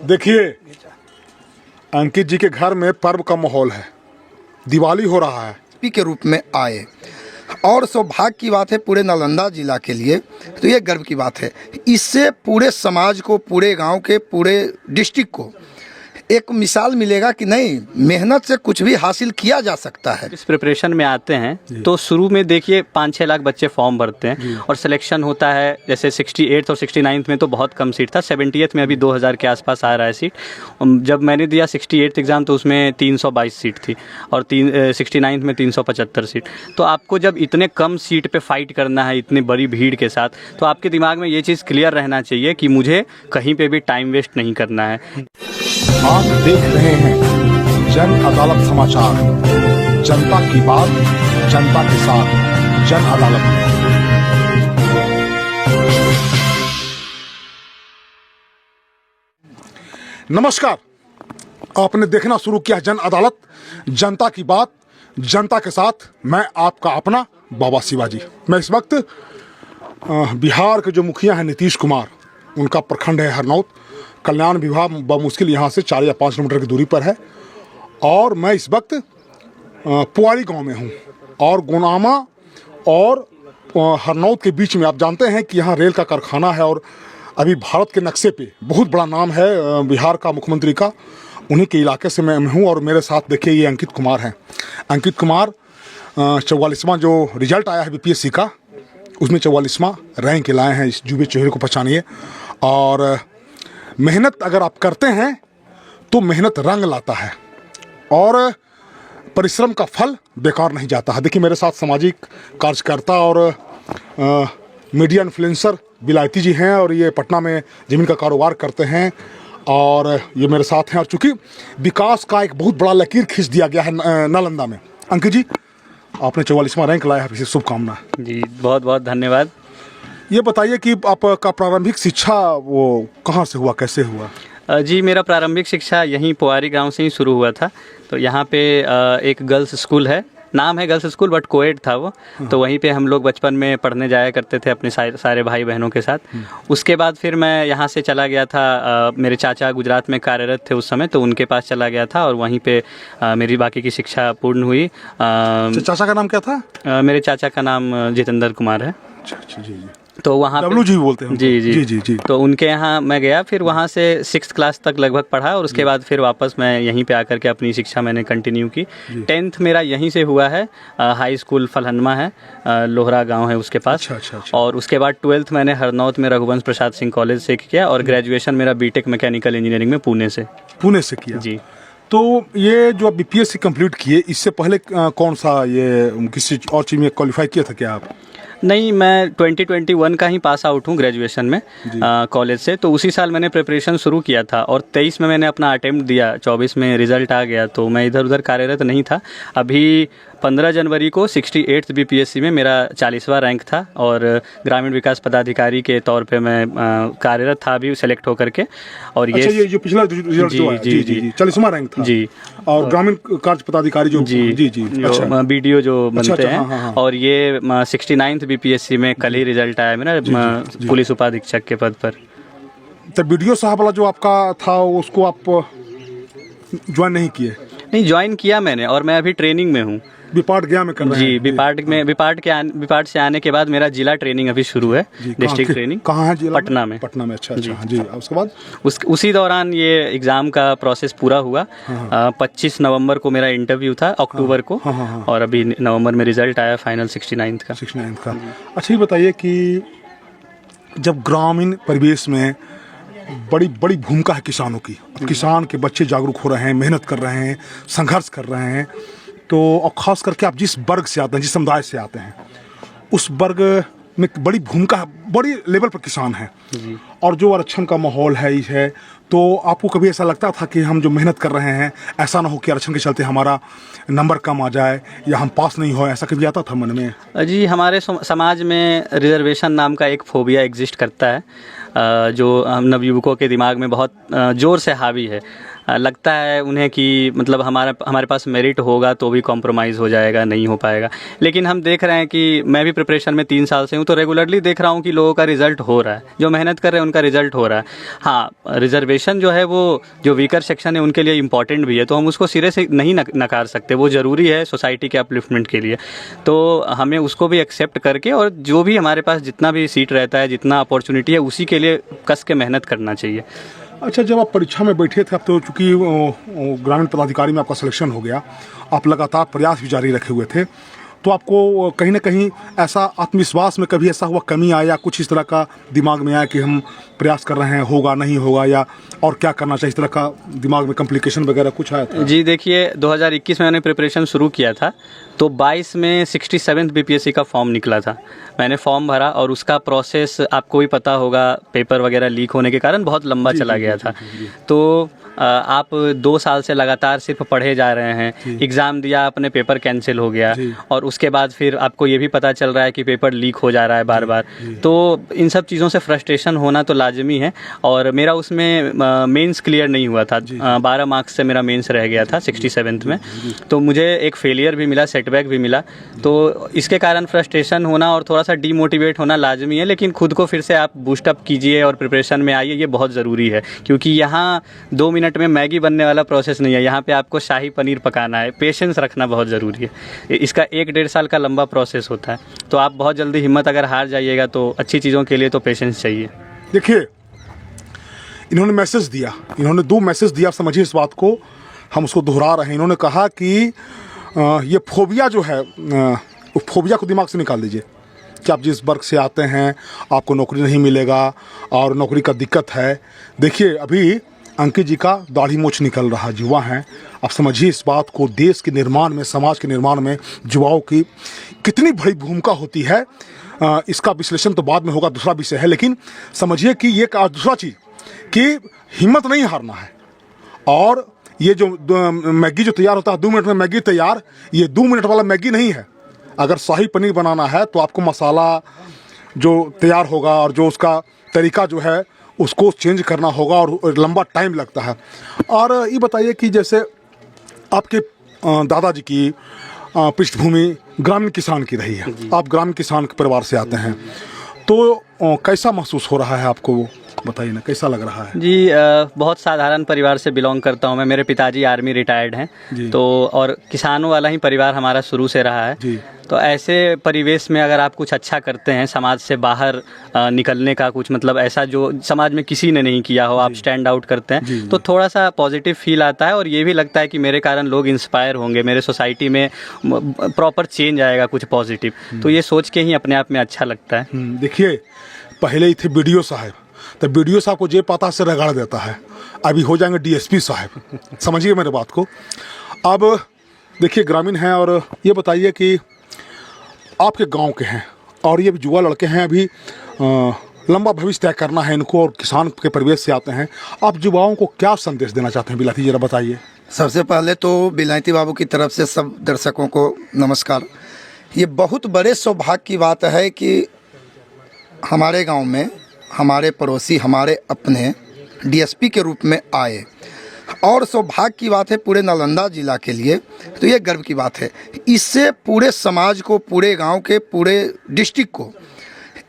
देखिए, अंकित जी के घर में पर्व का माहौल है, दिवाली हो रहा है। के रूप में आए और सौभाग्य की बात है पूरे नालंदा जिला के लिए, तो ये गर्व की बात है। इससे पूरे समाज को, पूरे गांव के, पूरे डिस्ट्रिक्ट को एक मिसाल मिलेगा कि नहीं, मेहनत से कुछ भी हासिल किया जा सकता है। इस प्रिपरेशन में आते हैं तो शुरू में देखिए 5-6 लाख बच्चे फॉर्म भरते हैं और सिलेक्शन होता है। जैसे 68 और 69 में तो बहुत कम सीट था, 70th में अभी 2000 के आसपास आ रहा है सीट। जब मैंने दिया 68 एग्ज़ाम तो उसमें 322 सीट थी और 69 में 375 सीट। तो आपको जब इतने कम सीट पे फाइट करना है इतनी बड़ी भीड़ के साथ, तो आपके दिमाग में ये चीज़ क्लियर रहना चाहिए कि मुझे कहीं पे भी टाइम वेस्ट नहीं करना है। आप देख रहे हैं जन अदालत समाचार, जनता की बात जनता के साथ, जन अदालत। नमस्कार, आपने देखना शुरू किया जन अदालत, जनता की बात जनता के साथ। मैं आपका अपना बाबा शिवाजी। मैं इस वक्त बिहार के जो मुखिया हैं नीतीश कुमार, उनका प्रखंड है हरनौत। कल्याण विभाग बमुश्किल यहाँ से 4 या 5 किलोमीटर की दूरी पर है और मैं इस वक्त पुआरी गांव में हूँ और गोनामा और हरनौत के बीच में। आप जानते हैं कि यहाँ रेल का कारखाना है और अभी भारत के नक्शे पे बहुत बड़ा नाम है बिहार का मुख्यमंत्री का। उन्हीं के इलाके से मैं हूँ और मेरे साथ देखिए ये अंकित कुमार हैं। अंकित कुमार 44वां जो रिजल्ट आया है बीपीएससी का, उसमें 44वां रैंक लाए हैं। इस जुबे चेहरे को पहचानिए। और मेहनत अगर आप करते हैं तो मेहनत रंग लाता है और परिश्रम का फल बेकार नहीं जाता है। देखिए मेरे साथ सामाजिक कार्यकर्ता और मीडिया इन्फ्लुएंसर बिलायती जी हैं और ये पटना में ज़मीन का कारोबार करते हैं और ये मेरे साथ हैं। और चूँकि विकास का एक बहुत बड़ा लकीर खींच दिया गया है नालंदा में। अंकित जी, आपने 44वां रैंक लाया है, शुभकामना। जी बहुत बहुत धन्यवाद। ये बताइए कि आपका प्रारंभिक शिक्षा वो कहाँ से हुआ, कैसे हुआ? जी मेरा प्रारंभिक शिक्षा यहीं पुआरी गांव से ही शुरू हुआ था। तो यहाँ पे एक गर्ल्स स्कूल है, नाम है गर्ल्स स्कूल बट कोएड था वो। तो वहीं पे हम लोग बचपन में पढ़ने जाया करते थे अपने सारे भाई बहनों के साथ। उसके बाद फिर मैं यहाँ से चला गया था, मेरे चाचा गुजरात में कार्यरत थे उस समय, तो उनके पास चला गया था और वहीं पे मेरी बाकी की शिक्षा पूर्ण हुई। चाचा का नाम क्या था? मेरे चाचा का नाम जितेंद्र कुमार है। अच्छा जी। तो वहाँ डब्लू जी बोलते हैं। जी जी जी जी जी। तो उनके यहाँ मैं गया, फिर वहाँ से 6th क्लास तक लगभग पढ़ा और उसके बाद फिर वापस मैं यहीं पे आकर के अपनी शिक्षा मैंने कंटिन्यू की। 10th मेरा यहीं से हुआ है। हाई स्कूल फलहनमा है, लोहरा गांव है उसके पास। अच्छा। और उसके बाद 12th मैंने हरनौत में रघुवंश प्रसाद सिंह कॉलेज से किया और ग्रेजुएशन मेरा बीटेक मैकेनिकल इंजीनियरिंग में पुणे से किया। जी। तो ये जो बीपीएससी कंप्लीट किए, इससे पहले कौन सा ये किसी और चीज़ में क्वालिफाई किया था क्या आप? नहीं, मैं 2021 का ही पास आउट हूँ ग्रेजुएशन में कॉलेज से। तो उसी साल मैंने प्रिपरेशन शुरू किया था और 23 में मैंने अपना अटेम्प्ट दिया, 24 में रिज़ल्ट आ गया। तो मैं इधर उधर कार्यरत नहीं था। अभी 15 जनवरी को 68th बीपीएससी में मेरा 40वां रैंक था और ग्रामीण विकास पदाधिकारी के तौर पे मैं कार्यरत था अभी सेलेक्ट होकर के। और अच्छा, ये जो पिछला रिजल्ट जो है, जी 40वां रैंक था जी। और ग्रामीण कार्य पदाधिकारी जो जी अच्छा, बीडीओ जो बनते हैं। हाँ। और ये 69th बीपीएससी में कल ही रिजल्ट आया मेरा पुलिस उपाधीक्षक के पद पर। तो बीडीओ साहब वाला जो आपका था उसको आप ज्वाइन नहीं किए? नहीं, ज्वाइन किया मैंने और मैं अभी ट्रेनिंग में हूँ। विपाट गया में कर रहे हैं? जी, विपाट से आने के बाद मेरा जिला ट्रेनिंग अभी शुरू है, डिस्ट्रिक्ट ट्रेनिंग। कहाँ है जिला? पटना में। अच्छा जी। उसके बाद उसी दौरान ये एग्ज़ाम का प्रोसेस पूरा हुआ। 25 नवंबर को मेरा इंटरव्यू था, अक्टूबर को। और अभी नवंबर में रिजल्ट आया फाइनल 69th का। अच्छा, ये बताइए कि जब ग्रामीण परिवेश में बड़ी भूमिका है किसानों की, किसान के बच्चे जागरूक हो रहे हैं, मेहनत कर रहे हैं, संघर्ष कर रहे हैं, तो और ख़ास करके आप जिस वर्ग से आते हैं, जिस समुदाय से आते हैं, उस वर्ग में बड़ी भूमिका, बड़ी लेवल पर किसान है और जो आरक्षण का माहौल है। तो आपको कभी ऐसा लगता था कि हम जो मेहनत कर रहे हैं, ऐसा ना हो कि आरक्षण के चलते हमारा नंबर कम आ जाए या हम पास नहीं हो, ऐसा कभी आता था मन में? जी, हमारे समाज में रिजर्वेशन नाम का एक फोबिया एग्जिस्ट करता है जो हम नवयुवकों के दिमाग में बहुत ज़ोर से हावी है। लगता है उन्हें कि मतलब हमारे पास मेरिट होगा तो भी कॉम्प्रोमाइज़ हो जाएगा, नहीं हो पाएगा। लेकिन हम देख रहे हैं कि मैं भी प्रिपरेशन में 3 साल से हूँ, तो रेगुलरली देख रहा हूँ कि लोगों का रिजल्ट हो रहा है, जो मेहनत कर रहे हैं उनका रिजल्ट हो रहा है। हाँ, रिजर्वेशन जो है वो जो वीकर सेक्शन है उनके लिए इम्पॉर्टेंट भी है, तो हम उसको सिरे से नहीं नकार सकते, वो ज़रूरी है सोसाइटी के अपलिफ्टमेंट के लिए। तो हमें उसको भी एक्सेप्ट करके और जो भी हमारे पास जितना भी सीट रहता है, जितना अपॉर्चुनिटी है, उसी के लिए कस के मेहनत करना चाहिए। अच्छा, जब आप परीक्षा में बैठे थे, अब तो चूंकि ग्रामीण पदाधिकारी में आपका सिलेक्शन हो गया, आप लगातार प्रयास भी जारी रखे हुए थे, तो आपको कहीं ना कहीं ऐसा आत्मविश्वास में कभी ऐसा हुआ कमी आया, कुछ इस तरह का दिमाग में आया कि हम प्रयास कर रहे हैं, होगा नहीं होगा, या और क्या करना चाहिए, इस तरह का दिमाग में कॉम्प्लिकेशन वगैरह कुछ आया था? जी देखिए, 2021 में मैंने प्रिपरेशन शुरू किया था, तो 22 में 67th बीपीएससी का फॉर्म निकला था। मैंने फॉर्म भरा और उसका प्रोसेस आपको भी पता होगा, पेपर वगैरह लीक होने के कारण बहुत लंबा चला गया था। तो आप 2 साल से लगातार सिर्फ पढ़े जा रहे हैं, एग्ज़ाम दिया, अपने पेपर कैंसिल हो गया, और उसके बाद फिर आपको ये भी पता चल रहा है कि पेपर लीक हो जा रहा है बार बार। तो इन सब चीज़ों से फ्रस्ट्रेशन होना तो लाजमी है, और मेरा उसमें मेंस क्लियर नहीं हुआ था। 12 मार्क्स से मेरा मेंस रह गया था 67th में, तो मुझे एक फेलियर भी मिला, सेटबैक भी मिला। तो इसके कारण फ्रस्ट्रेशन होना और थोड़ा सा डीमोटिवेट होना लाजमी है, लेकिन खुद को फिर से आप बूस्टअप कीजिए और प्रिपरेशन में आइए, ये बहुत ज़रूरी है। क्योंकि यहाँ 2 मिनट में मैगी बनने वाला प्रोसेस नहीं है, यहाँ पे आपको शाही पनीर पकाना है, पेशेंस रखना बहुत ज़रूरी है। इसका 1-1.5 साल का लंबा प्रोसेस होता है, तो आप बहुत जल्दी हिम्मत अगर हार जाइएगा तो अच्छी चीज़ों के लिए तो पेशेंस चाहिए। देखिए, इन्होंने मैसेज दिया, इन्होंने 2 मैसेज दिया, आप समझिए इस बात को, हम उसको दोहरा रहे हैं। इन्होंने कहा कि ये फोबिया जो है, फोबिया को दिमाग से निकाल दीजिए कि आप जिस वर्ग से आते हैं आपको नौकरी नहीं मिलेगा और नौकरी का दिक्कत है। देखिए, अभी अंकित जी का दाढ़ी मूछ निकल रहा, युवा हैं, आप समझिए इस बात को, देश के निर्माण में, समाज के निर्माण में युवाओं की कितनी बड़ी भूमिका होती है। इसका विश्लेषण तो बाद में होगा, दूसरा विषय है, लेकिन समझिए कि ये दूसरा चीज़ कि हिम्मत नहीं हारना है। और ये जो मैगी जो तैयार होता है 2 मिनट में मैगी तैयार, ये 2 मिनट वाला मैगी नहीं है। अगर शाही पनीर बनाना है तो आपको मसाला जो तैयार होगा और जो उसका तरीका जो है उसको चेंज करना होगा, और लंबा टाइम लगता है। और ये बताइए कि जैसे आपके दादाजी की पृष्ठभूमि ग्रामीण किसान की रही है, आप ग्रामीण किसान के परिवार से आते हैं, तो कैसा महसूस हो रहा है आपको, वो बताइए ना, कैसा लग रहा है? जी, बहुत साधारण परिवार से बिलोंग करता हूँ मैं। मेरे पिताजी आर्मी रिटायर्ड हैं, तो और किसानों वाला ही परिवार हमारा शुरू से रहा है जी। तो ऐसे परिवेश में अगर आप कुछ अच्छा करते हैं, समाज से बाहर निकलने का कुछ मतलब ऐसा जो समाज में किसी ने नहीं किया हो, आप स्टैंड आउट करते हैं, तो थोड़ा सा पॉजिटिव फील आता है, और ये भी लगता है कि मेरे कारण लोग इंस्पायर होंगे, मेरे सोसाइटी में प्रॉपर चेंज आएगा कुछ पॉजिटिव। तो ये सोच के ही अपने आप में अच्छा लगता है। देखिए, पहले ही थे बीडीओ साहब, तो बीडीओ साहब को जे पाता से रगड़ देता है, अभी हो जाएंगे डीएसपी साहब, समझिए मेरे बात को। अब देखिए, ग्रामीण हैं, और ये बताइए कि आपके गांव के हैं और ये युवा लड़के हैं, अभी लंबा भविष्य तय करना है इनको, और किसान के परिवेश से आते हैं, आप युवाओं को क्या संदेश देना चाहते हैं बिलायती, जरा बताइए। सबसे पहले तो बिलायती बाबू की तरफ से सब दर्शकों को नमस्कार। ये बहुत बड़े सौभाग्य की बात है कि हमारे गांव में हमारे पड़ोसी, हमारे अपने डीएसपी के रूप में आए, और सौभाग्य की बात है पूरे नालंदा जिला के लिए, तो ये गर्व की बात है। इससे पूरे समाज को, पूरे गांव के, पूरे डिस्ट्रिक्ट को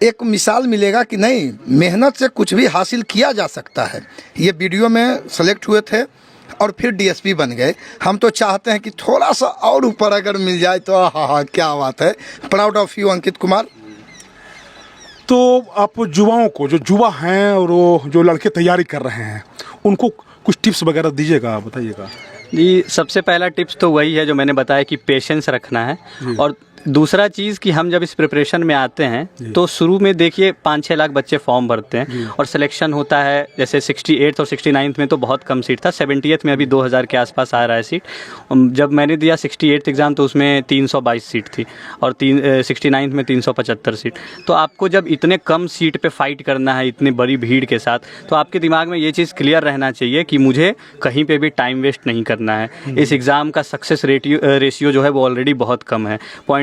एक मिसाल मिलेगा कि नहीं, मेहनत से कुछ भी हासिल किया जा सकता है। ये वीडियो में सेलेक्ट हुए थे और फिर डीएसपी बन गए। हम तो चाहते हैं कि थोड़ा सा और ऊपर अगर मिल जाए तो हाँ, क्या बात है। Proud of you Ankit Kumar. तो आप युवाओं को, जो युवा हैं और वो जो लड़के तैयारी कर रहे हैं, उनको कुछ टिप्स वगैरह दीजिएगा, बताइएगा। जी, सबसे पहला टिप्स तो वही है जो मैंने बताया कि पेशेंस रखना है, और दूसरा चीज़ कि हम जब इस प्रिपरेशन में आते हैं तो शुरू में देखिए 5-6 लाख बच्चे फॉर्म भरते हैं और सिलेक्शन होता है। जैसे 68 और 69 में तो बहुत कम सीट था, 70th में अभी 2000 के आसपास आ रहा है सीट। जब मैंने दिया 68 एग्ज़ाम तो उसमें 322 सीट थी, और 69 में 375 सीट। तो आपको जब इतने कम सीट पे फाइट करना है इतनी बड़ी भीड़ के साथ, तो आपके दिमाग में ये चीज़ क्लियर रहना चाहिए कि मुझे कहीं पर भी टाइम वेस्ट नहीं करना है। इस एग्ज़ाम का सक्सेस रेशियो जो है वो ऑलरेडी बहुत कम है,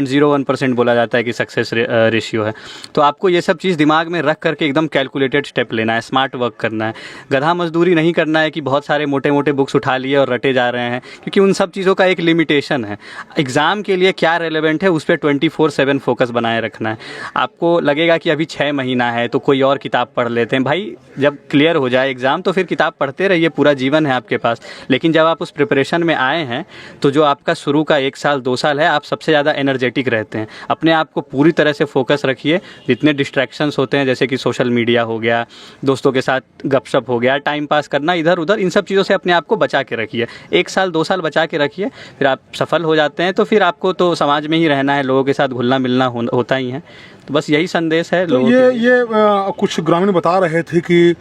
0.01% बोला जाता है कि सक्सेस रेशियो है। तो आपको ये सब चीज़ दिमाग में रख करके एकदम कैलकुलेटेड स्टेप लेना है, स्मार्ट वर्क करना है, गधा मजदूरी नहीं करना है कि बहुत सारे मोटे मोटे बुक्स उठा लिए और रटे जा रहे हैं, क्योंकि उन सब चीज़ों का एक लिमिटेशन है। एग्ज़ाम के लिए क्या रेलेवेंट है उस पर 24/7 फोकस बनाए रखना है। आपको लगेगा कि अभी 6 महीना है तो कोई और किताब पढ़ लेते हैं, भाई जब क्लियर हो जाए एग्ज़ाम तो फिर किताब पढ़ते रहिए, पूरा जीवन है आपके पास। लेकिन जब आप उस प्रिपरेशन में आए हैं तो जो आपका शुरू का 1 साल 2 साल है, आप सबसे ज़्यादा एनर्जेटिक रहते हैं। अपने आप को पूरी तरह से फोकस रखिए। जितने डिस्ट्रैक्शंस होते हैं जैसे कि सोशल मीडिया हो गया, दोस्तों के साथ गपशप हो गया, टाइम पास करना इधर उधर, इन सब चीज़ों से अपने आप को बचा के रखिए। 1 साल 2 साल बचा के रखिए, फिर आप सफल हो जाते हैं। तो फिर आपको तो समाज में ही रहना है, लोगों के साथ घुलना मिलना होता ही है। तो बस यही संदेश है तो लोगों ये कुछ ग्रामीण बता रहे थे कि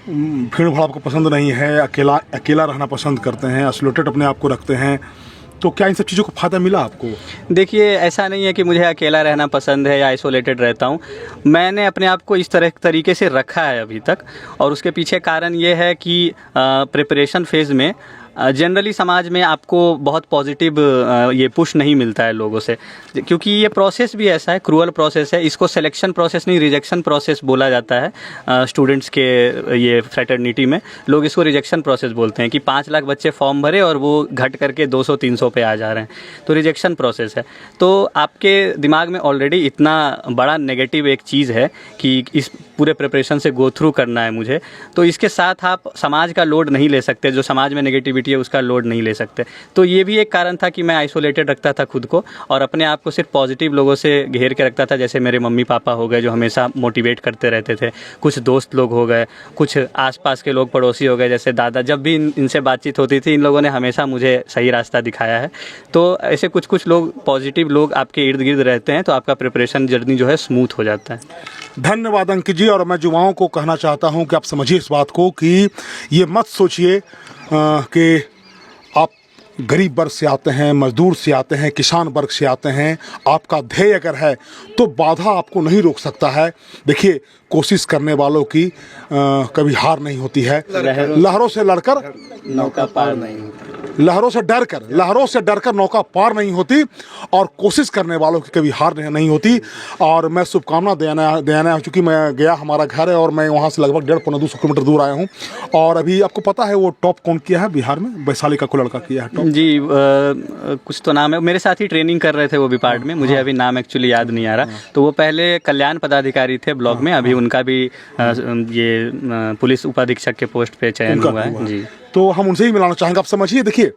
भीड़ भाड़ आपको पसंद नहीं है, अकेला रहना पसंद करते हैं, आइसोलेटेड अपने आप को रखते हैं। तो क्या इन सब चीज़ों को फ़ायदा मिला आपको? देखिए, ऐसा नहीं है कि मुझे अकेला रहना पसंद है या आइसोलेटेड रहता हूँ। मैंने अपने आप को इस तरीके से रखा है अभी तक, और उसके पीछे कारण ये है कि प्रिपरेशन फेज़ में जनरली समाज में आपको बहुत पॉजिटिव ये पुश नहीं मिलता है लोगों से, क्योंकि ये प्रोसेस भी ऐसा है, क्रूअल प्रोसेस है। इसको सिलेक्शन प्रोसेस नहीं, रिजेक्शन प्रोसेस बोला जाता है। स्टूडेंट्स के ये फ्रेटर्निटी में लोग इसको रिजेक्शन प्रोसेस बोलते हैं कि 5 लाख बच्चे फॉर्म भरे और वो घट करके 200-300 पे आ जा रहे हैं, तो रिजेक्शन प्रोसेस है। तो आपके दिमाग में ऑलरेडी इतना बड़ा नेगेटिव एक चीज़ है कि इस पूरे प्रिपरेशन से गो थ्रू करना है मुझे, तो इसके साथ आप समाज का लोड नहीं ले सकते, जो समाज में नेगेटिविटी है उसका लोड नहीं ले सकते। तो ये भी एक कारण था कि मैं आइसोलेटेड रखता था खुद को और अपने आप को सिर्फ पॉजिटिव लोगों से घेर के रखता था। जैसे मेरे मम्मी पापा हो गए जो हमेशा मोटिवेट करते रहते थे, कुछ दोस्त लोग हो गए, कुछ आसपास के लोग, पड़ोसी हो गए जैसे दादा, जब भी इनसे बातचीत होती थी इन लोगों ने हमेशा मुझे सही रास्ता दिखाया है। तो ऐसे कुछ लोग, पॉजिटिव लोग आपके इर्द गिर्द रहते हैं तो आपका प्रिपरेशन जर्नी जो है स्मूथ हो जाता है। धन्यवाद अंकित जी। और मैं युवाओं को कहना चाहता हूं कि आप समझिए इस बात को कि ये मत सोचिए कि आप गरीब वर्ग से आते हैं, मजदूर से आते हैं, किसान वर्ग से आते हैं। आपका ध्येय अगर है तो बाधा आपको नहीं रोक सकता है। देखिए, कोशिश करने वालों की कभी हार नहीं होती है। लहरों से लड़कर नौका पार नहीं होती, लहरों से डरकर नौका पार नहीं होती, और कोशिश करने वालों की कभी हार नहीं होती। और मैं शुभकामना देना हो, चूँकि मैं गया, हमारा घर है और मैं वहाँ से लगभग 150-200 किलोमीटर दूर आया हूँ। और अभी आपको पता है वो टॉप कौन किया है बिहार में? वैशाली का कोई लड़का किया है टॉप जी। कुछ तो नाम है, मेरे साथ ही ट्रेनिंग कर रहे थे वो भी पार्ट में, मुझे अभी नाम एक्चुअली याद नहीं आ रहा। तो वो पहले कल्याण पदाधिकारी थे ब्लॉक में, अभी उनका भी ये पुलिस उपाधीक्षक के पोस्ट पे चयन हुआ है जी। तो हम उनसे ही मिलाना चाहेंगे। आप समझिए, देखिए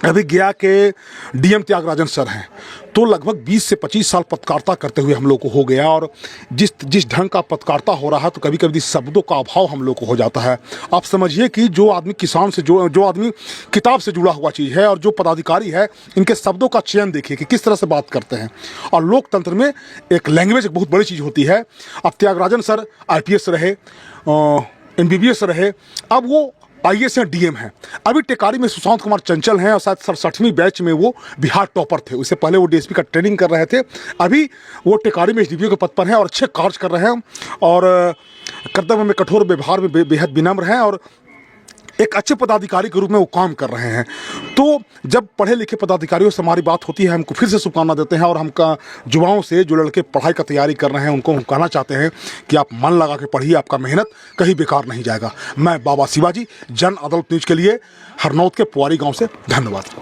अभी गया के डीएम त्यागराजन सर हैं, तो लगभग 20 से 25 साल पत्रकारिता करते हुए हम लोग को हो गया। और जिस ढंग का पत्रकारिता हो रहा है तो कभी कभी शब्दों का अभाव हम लोग को हो जाता है। आप समझिए कि जो आदमी किसान से जो आदमी किताब से जुड़ा हुआ चीज़ है और जो पदाधिकारी है, इनके शब्दों का चयन देखिए कि किस तरह से बात करते हैं। और लोकतंत्र में एक लैंग्वेज एक बहुत बड़ी चीज़ होती है। अब त्यागराजन सर IPS रहे, MBBS रहे, अब वो IAS हैं, DM हैं। अभी टेकारी में सुशांत कुमार चंचल हैं और शायद 67वीं बैच में वो बिहार टॉपर थे। उससे पहले वो DSP का ट्रेनिंग कर रहे थे। अभी वो टेकारी में SDPO के पद पर हैं और अच्छे कार्य कर रहे हैं और कर्तव्य में कठोर, व्यवहार में बेहद विनम्र हैं और एक अच्छे पदाधिकारी के रूप में वो काम कर रहे हैं। तो जब पढ़े लिखे पदाधिकारियों से हमारी बात होती है, हमको फिर से शुभकामना देते हैं। और हम युवाओं से, जो लड़के पढ़ाई का तैयारी कर रहे हैं, उनको हम कहना चाहते हैं कि आप मन लगा के पढ़िए, आपका मेहनत कहीं बेकार नहीं जाएगा। मैं बाबा शिवाजी, जन अदालत न्यूज़ के लिए हरनौत के पुआरी गाँव से, धन्यवाद।